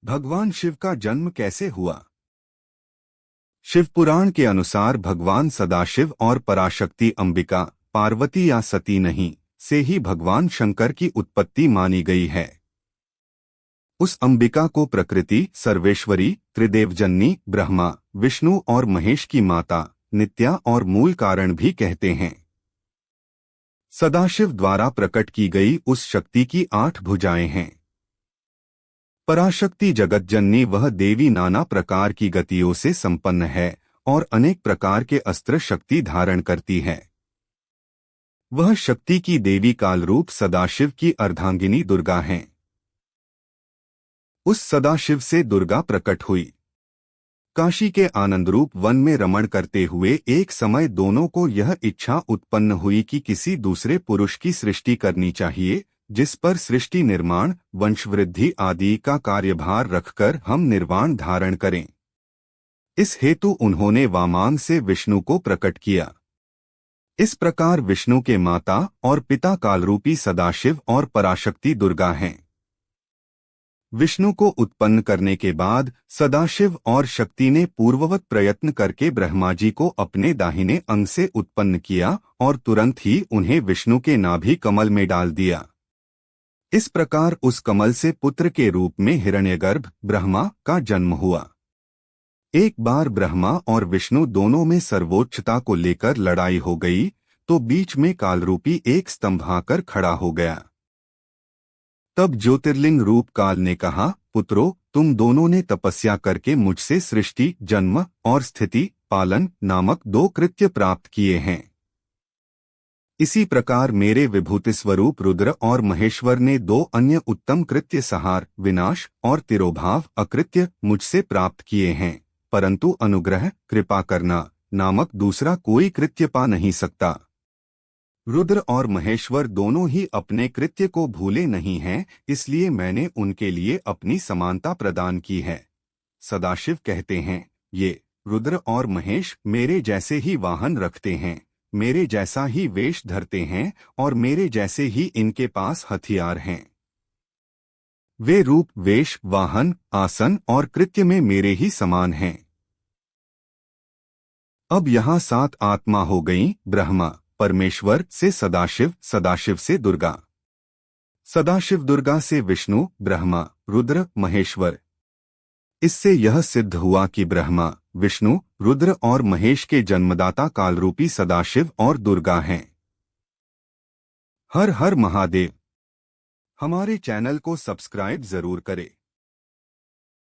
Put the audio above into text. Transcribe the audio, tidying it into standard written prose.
भगवान शिव का जन्म कैसे हुआ? शिव पुराण के अनुसार भगवान सदाशिव और पराशक्ति अंबिका, पार्वती या सती नहीं से ही भगवान शंकर की उत्पत्ति मानी गई है। उस अंबिका को प्रकृति, सर्वेश्वरी, त्रिदेवजननी, ब्रह्मा, विष्णु और महेश की माता, नित्या और मूल कारण भी कहते हैं। सदाशिव द्वारा प्रकट की गई उस शक्ति की 8 भुजाएं हैं। पराशक्ति जगतजननी वह देवी नाना प्रकार की गतियों से संपन्न है और अनेक प्रकार के अस्त्र शक्ति धारण करती है। वह शक्ति की देवी कालरूप सदाशिव की अर्धांगिनी दुर्गा हैं। उस सदाशिव से दुर्गा प्रकट हुई। काशी के आनंदरूप वन में रमण करते हुए एक समय दोनों को यह इच्छा उत्पन्न हुई कि किसी दूसरे पुरुष की सृष्टि करनी चाहिए, जिस पर सृष्टि निर्माण, वंशवृद्धि आदि का कार्यभार रखकर हम निर्वाण धारण करें। इस हेतु उन्होंने वामांग से विष्णु को प्रकट किया। इस प्रकार विष्णु के माता और पिता कालरूपी सदाशिव और पराशक्ति दुर्गा हैं। विष्णु को उत्पन्न करने के बाद सदाशिव और शक्ति ने पूर्ववत प्रयत्न करके ब्रह्मा जी को अपने दाहिने अंग से उत्पन्न किया और तुरंत ही उन्हें विष्णु के नाभि कमल में डाल दिया। इस प्रकार उस कमल से पुत्र के रूप में हिरण्यगर्भ ब्रह्मा का जन्म हुआ। एक बार ब्रह्मा और विष्णु दोनों में सर्वोच्चता को लेकर लड़ाई हो गई तो बीच में कालरूपी एक स्तंभ आकर खड़ा हो गया। तब ज्योतिर्लिंग रूप काल ने कहा, पुत्रों, तुम दोनों ने तपस्या करके मुझसे सृष्टि, जन्म और स्थिति, पालन नामक 2 कृत्य प्राप्त किए हैं। इसी प्रकार मेरे विभूति स्वरूप रुद्र और महेश्वर ने 2 अन्य उत्तम कृत्य संहार, विनाश और तिरोभाव अकृत्य मुझसे प्राप्त किए हैं, परंतु अनुग्रह, कृपा करना नामक दूसरा कोई कृत्य पा नहीं सकता। रुद्र और महेश्वर दोनों ही अपने कृत्य को भूले नहीं हैं, इसलिए मैंने उनके लिए अपनी समानता प्रदान की है। सदाशिव कहते हैं, ये रुद्र और महेश मेरे जैसे ही वाहन रखते हैं, मेरे जैसा ही वेश धरते हैं और मेरे जैसे ही इनके पास हथियार हैं। वे रूप, वेश, वाहन, आसन और कृत्य में मेरे ही समान हैं। अब यहाँ 7 आत्मा हो गईं, ब्रह्मा, परमेश्वर से सदाशिव, सदाशिव से दुर्गा, सदाशिव दुर्गा से विष्णु, ब्रह्मा, रुद्र, महेश्वर। इससे यह सिद्ध हुआ कि ब्रह्मा, विष्णु, रुद्र और महेश के जन्मदाता कालरूपी सदाशिव और दुर्गा हैं। हर हर महादेव। हमारे चैनल को सब्सक्राइब जरूर करें।